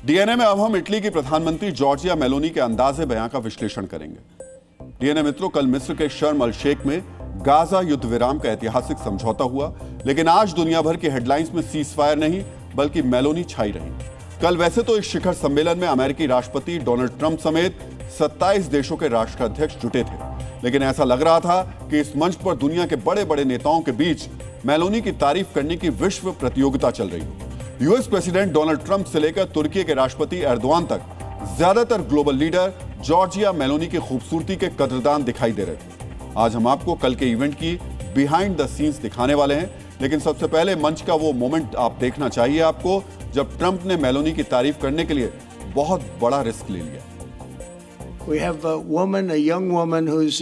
DNA में अब हम इटली की प्रधानमंत्री जॉर्जिया मेलोनी के अंदाजे बयां का विश्लेषण करेंगे। डीएनए मित्रों, कल मिस्र के शर्म अल शेख में गाजा युद्ध विराम का ऐतिहासिक समझौता हुआ, लेकिन आज दुनिया भर की हेडलाइंस में सीज फायर नहीं बल्कि मेलोनी छाई रही। कल वैसे तो इस शिखर सम्मेलन में अमेरिकी राष्ट्रपति डोनाल्ड ट्रंप समेत 27 देशों के राष्ट्राध्यक्ष जुटे थे, लेकिन ऐसा लग रहा था कि इस मंच पर दुनिया के बड़े बड़े नेताओं के बीच मेलोनी की तारीफ करने की विश्व प्रतियोगिता चल रही हो। यूएस प्रेसिडेंट डोनाल्ड ट्रंप से लेकर तुर्की के राष्ट्रपति एर्दोआन तक ज्यादातर ग्लोबल लीडर जॉर्जिया मेलोनी की खूबसूरती के कदरदान दिखाई दे रहे थे। आज हम आपको कल के इवेंट की बिहाइंड द सीन्स दिखाने वाले हैं, लेकिन सबसे पहले मंच का वो मोमेंट आप देखना चाहिए आपको जब ट्रंप ने मेलोनी की तारीफ करने के लिए बहुत बड़ा रिस्क ले लिया। We have a woman, a young woman who's,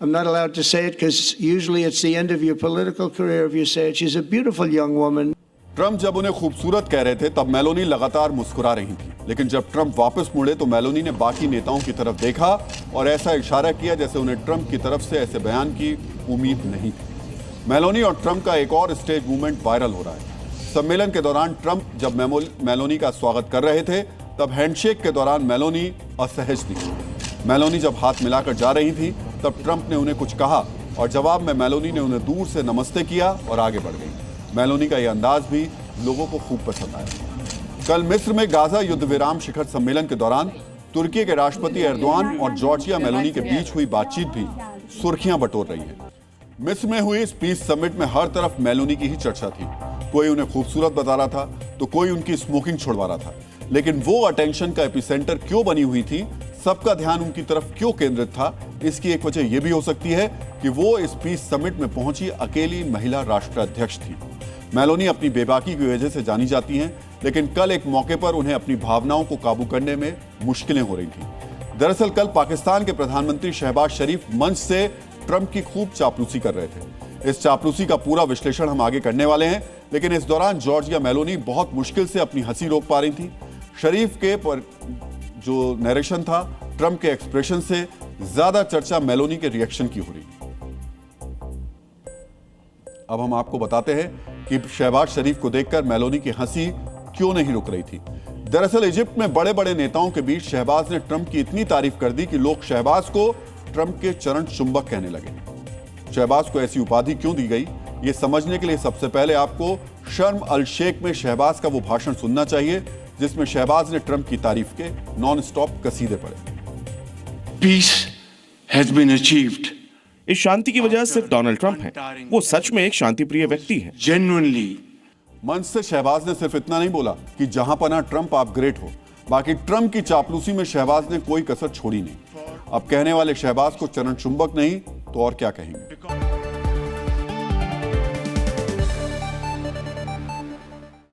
I'm not allowed to say it because usually it's the end of your political career if you say it. She's a beautiful young woman. Trump जब उन्हें खूबसूरत कह रहे थे तब Meloni लगातार मुस्कुरा रही थी, लेकिन जब ट्रंप वापस मुड़े तो मेलोनी ने बाकी नेताओं की तरफ देखा और ऐसा इशारा किया जैसे उन्हें ट्रंप की तरफ से ऐसे बयान की उम्मीद नहीं थी। मेलोनी और ट्रंप का एक और स्टेज मूवमेंट वायरल हो रहा है। सम्मेलन के दौरान ट्रंप जब मेलोनी का स्वागत कर रहे थे तब हैंडशेक के दौरान मेलोनी असहज दिखी। मेलोनी जब हाथ मिलाकर जा रही थी तब ट्रंप ने उन्हें कुछ कहा और जवाब में मेलोनी ने उन्हें दूर से नमस्ते किया और आगे बढ़ गई। मेलोनी का यह अंदाज भी लोगों को खूब पसंद आया। कल मिस्र में गाजा युद्ध विराम शिखर सम्मेलन के दौरान तुर्की के राष्ट्रपति एर्दोआन और जॉर्जिया मेलोनी के बीच हुई बातचीत भी सुर्खियां बटोर रही है। मिस्र में हुई इस पीस समिट में हर तरफ मेलोनी की ही चर्चा थी। कोई उन्हें खूबसूरत बता रहा था तो कोई उनकी स्मोकिंग छुड़वा रहा था, लेकिन वो अटेंशन का एपिसेंटर क्यों बनी हुई थी, सबका ध्यान उनकी तरफ क्यों केंद्रित था, इसकी एक वजह यह भी हो सकती है कि वो इस पीस समिट में पहुंची अकेली महिला राष्ट्राध्यक्ष थी। मेलोनी अपनी बेबाकी की वजह से जानी जाती हैं, लेकिन कल एक मौके पर उन्हें अपनी भावनाओं को काबू करने में मुश्किलें हो रही थी। दरअसल कल पाकिस्तान के प्रधानमंत्री शहबाज शरीफ मंच से ट्रंप की खूब चापलूसी कर रहे थे। इस चापलूसी का पूरा विश्लेषण हम आगे करने वाले हैं, लेकिन इस दौरान जॉर्जिया मेलोनी बहुत मुश्किल से अपनी हंसी रोक पा रही थी। शरीफ के पर जो नरेशन था, ट्रंप के एक्सप्रेशन से ज्यादा चर्चा मेलोनी के रिएक्शन की हो रही। अब हम आपको बताते हैं कि शहबाज शरीफ को देखकर मेलोनी की हंसी क्यों नहीं रुक रही थी। दरअसल इजिप्ट में बड़े बड़े नेताओं के बीच शहबाज ने ट्रंप की इतनी तारीफ कर दी कि लोग शहबाज को ट्रंप के चरण चुंबक कहने लगे। शहबाज को ऐसी उपाधि क्यों दी गई, ये समझने के लिए सबसे पहले आपको शर्म अल शेख में शहबाज का वो भाषण सुनना चाहिए जिसमें शहबाज ने ट्रंप की तारीफ के नॉन स्टॉप कसीदे पढ़े। Peace has been achieved. इस शांति की वजह सिर्फ डोनाल्ड ट्रंप है। वो सच में एक शांतिप्रिय व्यक्ति है। Genuinely. मंच से शहबाज ने सिर्फ इतना नहीं बोला कि जहां पना ट्रंप आप ग्रेट हो, बाकी ट्रंप की चापलूसी में शहबाज ने कोई कसर छोड़ी नहीं। अब कहने वाले शहबाज को चरण चुंबक नहीं तो और क्या कहेंगे।